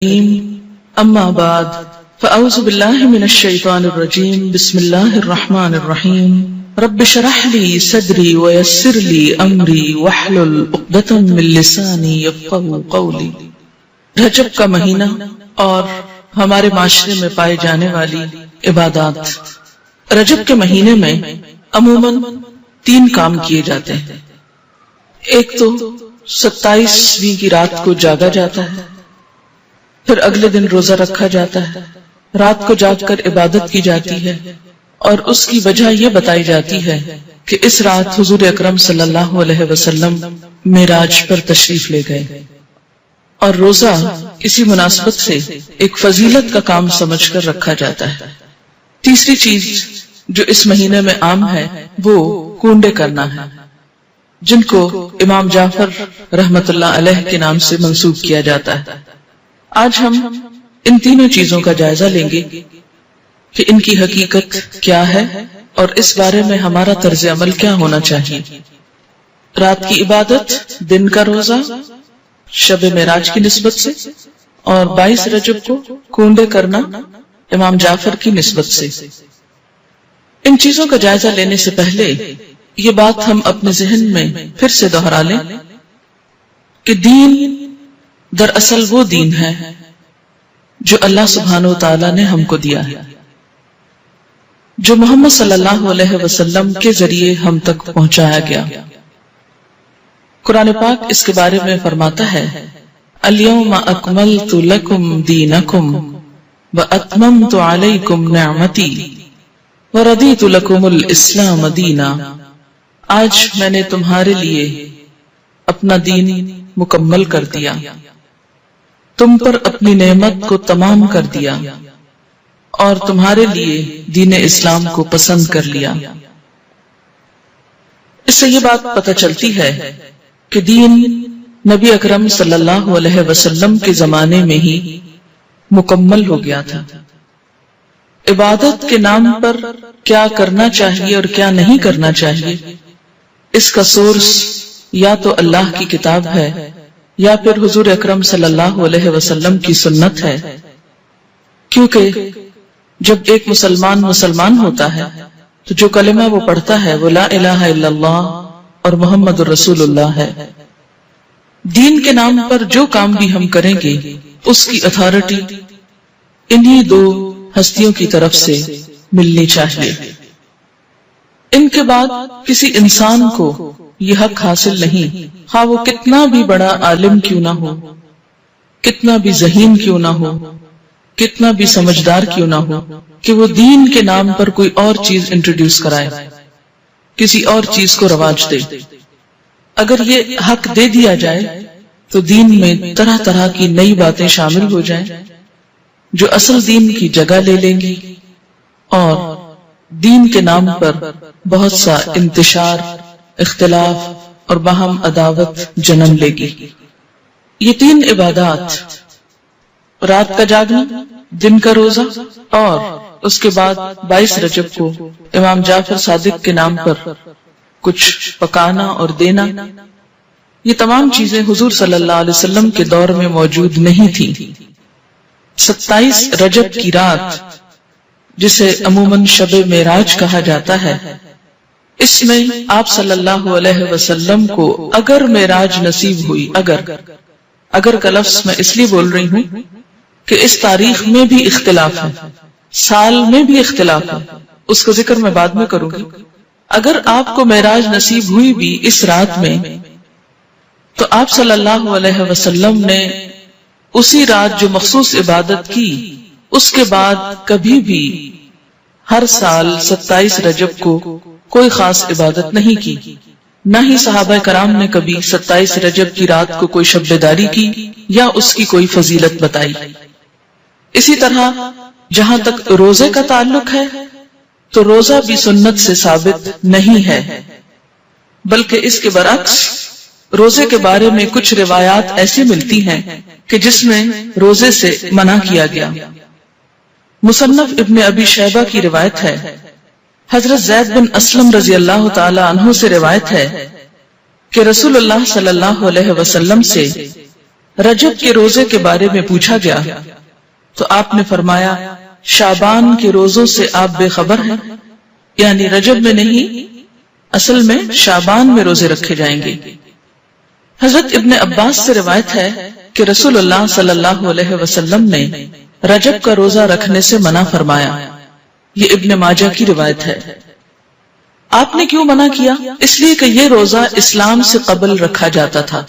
اما بعد فاعوذ باللہ من الشیطان الرجیم بسم اللہ الرحمن الرحیم رب اشرح لی صدری ویسر لی امری واحلل عقدۃ من لسانی یفقهوا قولی۔ رجب کا مہینہ اور ہمارے معاشرے میں پائے جانے والی عبادات۔ رجب کے مہینے میں عموماً 3 کام کیے جاتے ہیں۔ ایک تو 27ویں کی رات کو جاگا جاتا ہے، پھر اگلے دن روزہ رکھا جاتا ہے، رات کو جاگ کر عبادت کی جاتی ہے، اور اس کی وجہ یہ بتائی جاتی ہے کہ اس رات حضور اکرم صلی اللہ علیہ وسلم معراج پر تشریف لے گئے، اور روزہ اسی مناسبت سے ایک فضیلت کا کام سمجھ کر رکھا جاتا ہے۔ تیسری چیز جو اس مہینے میں عام ہے وہ کونڈے کرنا ہے، جن کو امام جعفر رحمت اللہ علیہ کے نام سے منسوب کیا جاتا ہے۔ آج ہم ان تینوں چیزوں کا جائزہ لیں گے کہ ان کی حقیقت کیا ہے اور اس بارے میں ہمارا طرز عمل کیا ہونا چاہیے۔ رات کی عبادت، دن کا روزہ شب معراج کی نسبت سے، اور 22 رجب کو کونڈے کرنا امام جعفر کی نسبت سے۔ ان چیزوں کا جائزہ لینے سے پہلے یہ بات ہم اپنے ذہن میں پھر سے دہرا لیں کہ دین دراصل وہ دین ہے جو اللہ سبحانہ وتعالی نے ہم کو دیا ہے، جو محمد صلی اللہ علیہ وسلم کے ذریعے ہم تک پہنچایا گیا۔ قرآن پاک اس کے بارے میں فرماتا ہے، اليوم اکملت لکم دینکم واتممت علیکم نعمتی وردیت لکم الاسلام دینا۔ آج میں نے تمہارے لیے اپنا دین مکمل کر دیا، تم پر اپنی نعمت کو تمام کر دیا، اور تمہارے لیے دین اسلام کو پسند کر لیا۔ اس سے یہ بات پتہ چلتی ہے کہ دین نبی اکرم صلی اللہ علیہ وسلم کے زمانے میں ہی مکمل ہو گیا تھا۔ عبادت کے نام پر کیا کرنا چاہیے اور کیا نہیں کرنا چاہیے، اس کا سورس یا تو اللہ کی کتاب ہے یا پھر حضور اکرم صلی اللہ علیہ وسلم کی سنت ہے، کیونکہ جب ایک مسلمان ہوتا ہے تو جو کلمہ وہ پڑھتا ہے وہ لا الہ الا اللہ اور محمد رسول اللہ ہے۔ دین کے نام پر جو کام بھی ہم کریں گے اس کی اتھارٹی انہی 2 ہستیوں کی طرف سے ملنی چاہیے۔ ان کے بعد کسی انسان کو یہ حق حاصل نہیں، خواہ وہ کتنا بھی بڑا عالم کیوں نہ ہو، کتنا بھی ذہین کیوں نہ ہو، کتنا بھی سمجھدار کیوں نہ ہو، کہ وہ دین کے نام پر کوئی اور چیز انٹروڈیوس کرائے، کسی اور چیز کو رواج دے۔ اگر یہ حق دے دیا جائے تو دین میں طرح طرح کی نئی باتیں شامل ہو جائیں جو اصل دین کی جگہ لے لیں گی، اور دین کے نام پر بہت سا انتشار، اختلاف اور باہم عداوت جنم لے گی۔ یہ 3 عبادات، رات کا جاگنا، دن کا روزہ، اور اس کے بعد 22 رجب کو امام جعفر صادق کے نام پر کچھ پکانا اور دینا، یہ تمام چیزیں حضور صلی اللہ علیہ وسلم کے دور میں موجود نہیں تھی۔ 27 رجب کی رات، جسے عموماً شب معراج کہا جاتا ہے، اس میں آپ صلی اللہ علیہ وسلم کو اگر معراج نصیب ہوئی، اگر کا لفظ میں اس لیے بول رہی ہوں کہ اس تاریخ میں بھی اختلاف ہے، سال میں بھی اختلاف ہے، اس کا ذکر میں بعد میں کروں گی۔ اگر آپ کو معراج نصیب ہوئی بھی اس رات میں، تو آپ صلی اللہ علیہ وسلم نے اسی رات جو مخصوص عبادت کی، اس کے بعد کبھی بھی ہر سال 27 رجب کو کوئی خاص عبادت نہیں کی، نہ ہی صحابہ کرام نے کبھی 27 رجب کی رات کو کوئی شب بیداری کی یا اس کی کوئی فضیلت بتائی۔ اسی طرح جہاں تک روزے کا تعلق ہے تو روزہ بھی سنت سے ثابت نہیں ہے، بلکہ اس کے برعکس روزے کے بارے میں کچھ روایات ایسی ملتی ہیں کہ جس میں روزے سے منع کیا گیا۔ مصنف ابن ابی شیبہ کی روایت ہے، حضرت زید بن اسلم رضی اللہ تعالی عنہ سے روایت ہے کہ رسول اللہ صلی اللہ علیہ وسلم سے رجب کے روزے کے بارے میں پوچھا گیا تو آپ نے فرمایا شعبان کے روزوں سے آپ بے خبر ہیں، یعنی رجب میں نہیں، اصل میں شعبان میں روزے رکھے جائیں گے۔ حضرت ابن عباس سے روایت ہے کہ رسول اللہ صلی اللہ علیہ وسلم نے رجب کا روزہ رکھنے سے منع فرمایا، یہ ابن ماجہ کی روایت ہے۔ آپ نے کیوں منع کیا؟ اس لیے کہ یہ روزہ اسلام سے قبل رکھا جاتا تھا۔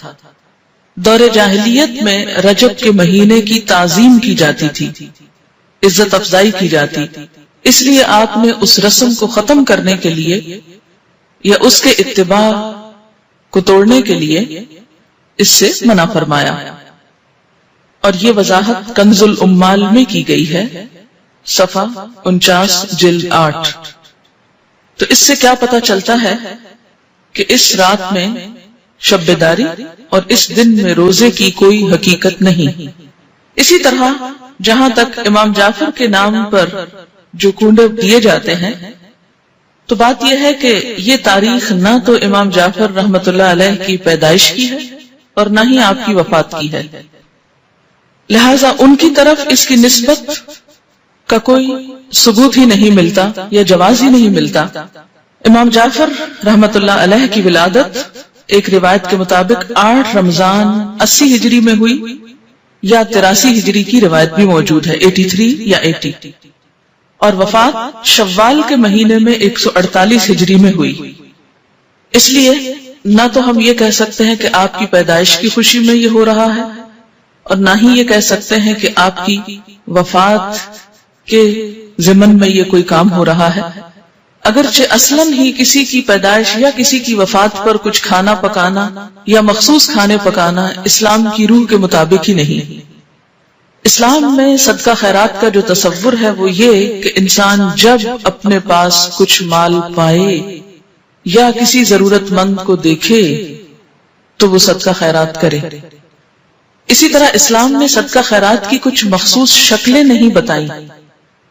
دور جاہلیت میں رجب کے مہینے کی تعظیم کی جاتی تھی، عزت افزائی کی جاتی، اس لیے آپ نے اس رسم کو ختم کرنے کے لیے یا اس کے اتباع کو توڑنے کے لیے اس سے منع فرمایا، اور یہ وضاحت کنز الامال میں کی گئی ہے، صفحہ 49 جلد 8۔ تو اس سے کیا پتہ چلتا ہے کہ اس رات میں شب بیداری اور اس دن میں روزے کی کوئی حقیقت نہیں۔ اسی طرح جہاں تک امام جعفر کے نام پر جو کنڈے دیے جاتے ہیں، تو بات یہ ہے کہ یہ تاریخ نہ تو امام جعفر رحمت اللہ علیہ کی پیدائش کی ہے اور نہ ہی آپ کی وفات کی ہے، لہذا ان کی طرف اس کی نسبت کا کوئی ثبوت ہی نہیں ملتا یا جواز ہی نہیں ملتا۔ امام جعفر رحمت اللہ علیہ کی ولادت ایک روایت کے مطابق 8 رمضان 80 ہجری میں ہوئی، یا 83 ہجری کی روایت بھی موجود ہے، 83 یا 80، اور وفات شوال کے مہینے میں 148 ہجری میں ہوئی۔ اس لیے نہ تو ہم یہ کہہ سکتے ہیں کہ آپ کی پیدائش کی خوشی میں یہ ہو رہا ہے، اور نہ ہی یہ کہہ سکتے ہیں کہ آپ کی وفات کے ضمن میں یہ کوئی کام ہو رہا ہے، اگرچہ اصلاً ہی کسی کی پیدائش یا کسی کی وفات پر کچھ کھانا پکانا یا مخصوص کھانے پکانا اسلام کی روح کے مطابق ہی نہیں۔ اسلام میں صدقہ خیرات کا جو تصور ہے وہ یہ کہ انسان جب اپنے پاس کچھ مال پائے یا کسی ضرورت مند کو دیکھے تو وہ صدقہ خیرات کرے۔ اسی طرح اسلام نے صدقہ خیرات کی کچھ مخصوص شکلیں نہیں بتائیں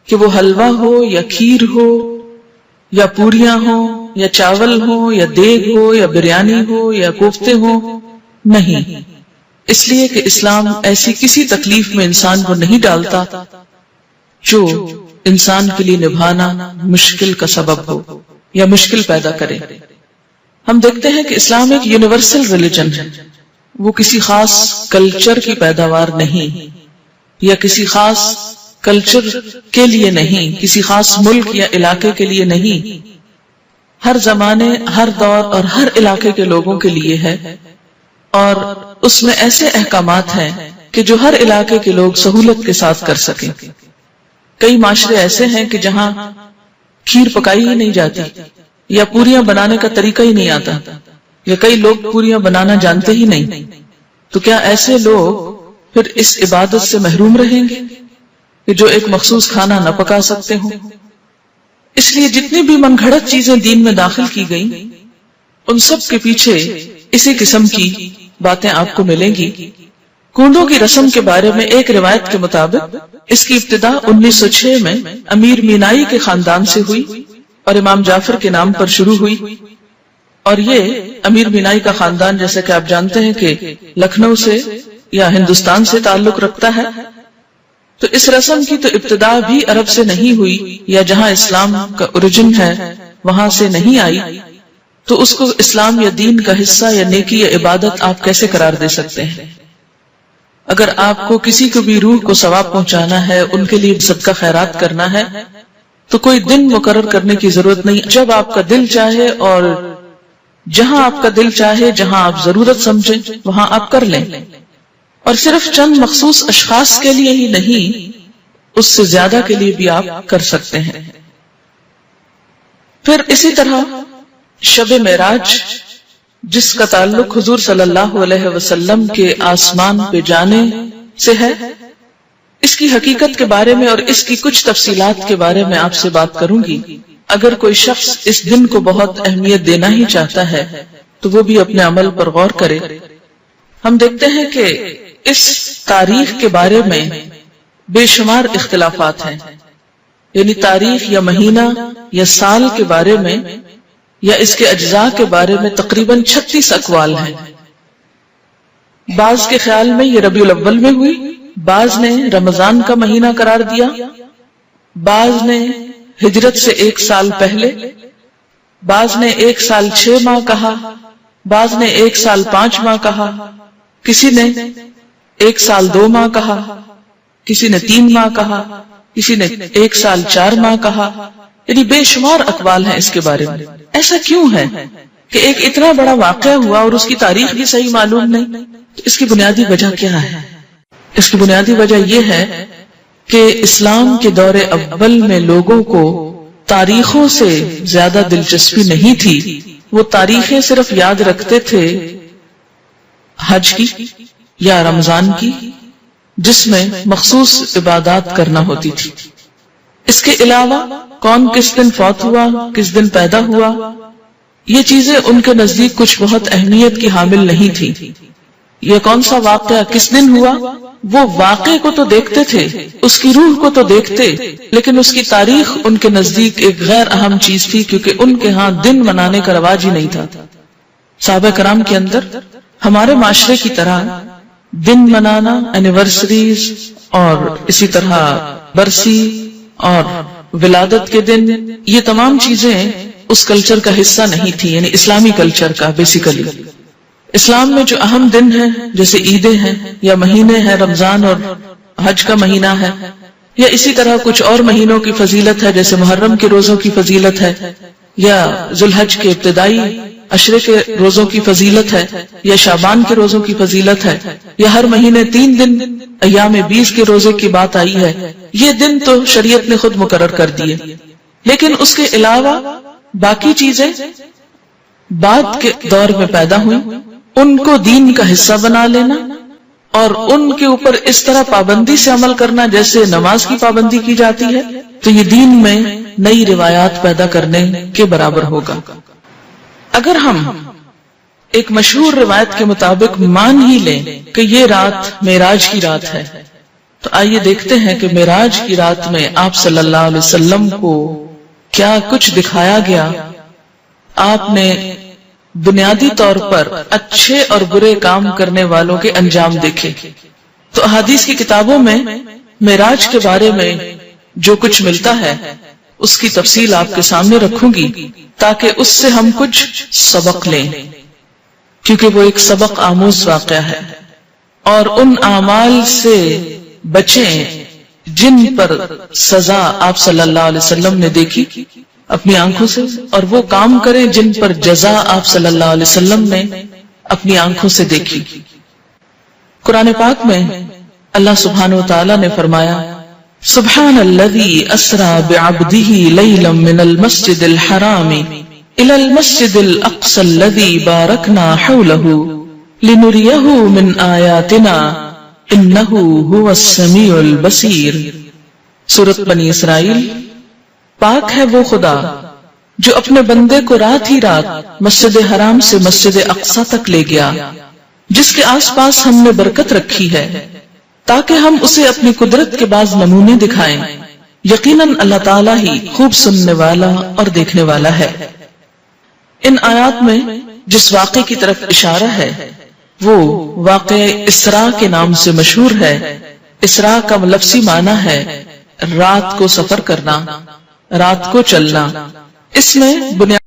کہ وہ حلوہ ہو یا کھیر ہو یا پوریاں ہو یا چاول ہو یا دیگ ہو یا بریانی ہو یا کوفتے ہو، نہیں، اس لیے کہ اسلام ایسی کسی تکلیف میں انسان کو نہیں ڈالتا جو انسان کے لیے نبھانا مشکل کا سبب ہو یا مشکل پیدا کرے۔ ہم دیکھتے ہیں کہ اسلام ایک یونیورسل ریلیجن ہے، وہ کسی خاص کلچر کی پیداوار نہیں، یا کسی خاص کلچر کے لیے نہیں، کسی خاص ملک یا علاقے کے لیے نہیں، ہر زمانے، ہر دور اور ہر علاقے کے لوگوں کے لیے ہے، اور اس میں ایسے احکامات ہیں کہ جو ہر علاقے کے لوگ سہولت کے ساتھ کر سکیں۔ کئی معاشرے ایسے ہیں کہ جہاں کھیر پکائی ہی نہیں جاتی، یا پوریاں بنانے کا طریقہ ہی نہیں آتا، یا کئی لوگ پوریاں بنانا جانتے ہی نہیں، تو کیا ایسے لوگ پھر اس عبادت سے محروم رہیں گے کہ جو ایک مخصوص کھانا نہ پکا سکتے ہوں؟ اس لیے جتنی بھی من گھڑت چیزیں دین میں داخل کی گئیں، ان سب کے پیچھے اسی قسم کی باتیں آپ کو ملیں گی۔ کنڈوں کی رسم کے بارے میں ایک روایت کے مطابق اس کی ابتدا 1906 میں امیر مینائی کے خاندان سے ہوئی اور امام جعفر کے نام پر شروع ہوئی، اور یہ امیر مینائی کا خاندان جیسے کہ آپ جانتے ہیں کہ لکھنؤ سے یا ہندوستان سے تعلق رکھتا ہے، تو اس رسم کی تو ابتدا بھی عرب سے نہیں ہوئی، یا جہاں اسلام کا اوریجن ہے وہاں سے نہیں آئی، تو اس کو اسلام یا دین کا حصہ یا نیکی یا عبادت آپ کیسے قرار دے سکتے ہیں؟ اگر آپ کو کسی کو بھی روح کو ثواب پہنچانا ہے، ان کے لیے صدقہ خیرات کرنا ہے، تو کوئی دن مقرر کرنے کی ضرورت نہیں، جب آپ کا دل چاہے اور جہاں آپ کا دل چاہے، جہاں آپ ضرورت سمجھیں وہاں آپ کر لیں، اور صرف چند مخصوص اشخاص کے لیے ہی نہیں، اس سے زیادہ کے لیے بھی آپ کر سکتے ہیں۔ پھر اسی طرح شب معراج، جس کا تعلق حضور صلی اللہ علیہ وسلم کے آسمان پہ جانے سے ہے، اس کی حقیقت کے بارے میں اور اس کی کچھ تفصیلات کے بارے میں آپ سے بات کروں گی۔ اگر کوئی شخص اس دن کو بہت اہمیت دینا ہی چاہتا ہے تو وہ بھی اپنے عمل پر غور کرے۔ ہم دیکھتے ہیں کہ اس تاریخ کے بارے میں بے شمار اختلافات ہیں، یعنی تاریخ یا مہینہ یا سال کے بارے میں یا اس کے اجزاء کے بارے میں تقریباً 36 اقوال ہیں۔ بعض کے خیال میں یہ ربیع الاول میں ہوئی، بعض نے رمضان کا مہینہ قرار دیا، بعض نے ہجرت سے 1 سال پہلے، بعض نے 1 سال 6 ماہ کہا، بعض نے 1 سال 5 ماہ کہا، کسی نے 1 سال 2 ماہ کہا، کسی نے 3 ماہ کہا، کسی نے 1 سال 4 ماہ کہا، یعنی بے شمار اقوال ہیں اس کے بارے میں۔ ایسا کیوں ہے کہ ایک اتنا بڑا واقعہ ہوا اور اس کی تاریخ بھی صحیح معلوم نہیں؟ اس کی بنیادی وجہ کیا ہے؟ اس کی بنیادی وجہ یہ ہے کہ اسلام کے دور اول میں لوگوں کو تاریخوں سے زیادہ دلچسپی نہیں تھی، وہ تاریخیں صرف یاد رکھتے تھے حج کی یا رمضان کی، جس میں مخصوص عبادات کرنا ہوتی تھی۔ اس کے علاوہ کون کس دن فوت ہوا، کس دن پیدا ہوا، یہ چیزیں ان کے نزدیک کچھ بہت اہمیت کی حامل نہیں تھی۔ یہ کون سا واقعہ کس دن ہوا، وہ واقعے کو تو دیکھتے تھے، اس کی روح کو تو دیکھتے، لیکن اس کی تاریخ ان کے نزدیک ایک غیر اہم چیز تھی، کیونکہ ان کے ہاں دن منانے کا رواج ہی نہیں تھا۔ صحابہ کرام کے اندر ہمارے معاشرے کی طرح دن منانا، اینیورسریز اور اسی طرح برسی اور ولادت کے دن، یہ تمام چیزیں اس کلچر کا حصہ نہیں تھی، یعنی اسلامی کلچر کا۔ بیسیکلی اسلام میں جو اہم دن ہیں جیسے عیدیں ہیں یا مہینے ہیں، رمضان اور حج کا مہینہ ہے، یا اسی طرح کچھ اور مہینوں کی فضیلت ہے جیسے محرم کے روزوں کی فضیلت ہے، یا ذوالحج کے ابتدائی عشرے کے روزوں کی فضیلت ہے، یا شعبان کے روزوں کی فضیلت ہے، یا ہر مہینے 3 دن ایام 20 کے روزے کی بات آئی ہے۔ یہ دن تو شریعت نے خود مقرر کر دیے، لیکن اس کے علاوہ باقی چیزیں بعد کے دور میں پیدا ہوئیں، ان کو دین کا حصہ بنا لینا اور ان کے اوپر اس طرح پابندی سے عمل کرنا جیسے نماز کی پابندی کی جاتی ہے، تو یہ دین میں نئی روایات پیدا کرنے کے برابر ہوگا۔ اگر ہم ایک مشہور روایت کے مطابق مان ہی لیں کہ یہ رات معراج کی رات ہے، تو آئیے دیکھتے ہیں کہ معراج کی رات میں آپ صلی اللہ علیہ وسلم کو کیا کچھ دکھایا گیا۔ آپ نے بنیادی طور پر اچھے اور برے کام کرنے والوں کے انجام دیکھے۔ تو احادیث کی کتابوں میں معراج کے بارے میں جو کچھ ملتا ہے اس کی تفصیل آپ کے سامنے رکھوں گی تاکہ اس سے ہم کچھ سبق لیں، کیونکہ وہ ایک سبق آموز واقعہ ہے، اور ان اعمال سے بچیں جن پر سزا آپ صلی اللہ علیہ وسلم نے دیکھی اپنی آنکھوں سے، اور وہ کام کریں جن پر جزا آپ صلی اللہ علیہ وسلم نے اپنی آنکھوں سے دیکھی۔ قرآن پاک میں اللہ سبحانہ وتعالی نے فرمایا، سبحان الذی اسری بعبدہ لیلا من المسجد الحرام الی المسجد الاقصی الذی بارکنا حولہ لنریہ من آیاتنا انہ هو السمیع البصیر۔ سورۃ بنی اسرائیل۔ پاک ہے وہ خدا جو اپنے بندے کو رات ہی رات مسجد حرام سے مسجد اقصی تک لے گیا، جس کے آس پاس ہم نے برکت رکھی ہے تاکہ ہم اسے اپنی قدرت کے بعض نمونے دکھائیں۔ یقیناً اللہ تعالیٰ ہی خوب سننے والا اور دیکھنے والا ہے۔ ان آیات میں جس واقعے کی طرف اشارہ ہے وہ واقعہ اسراء کے نام سے مشہور ہے۔ اسراء کا لفظی معنی ہے رات کو سفر کرنا، رات کو چلنا۔ اس میں بنیاد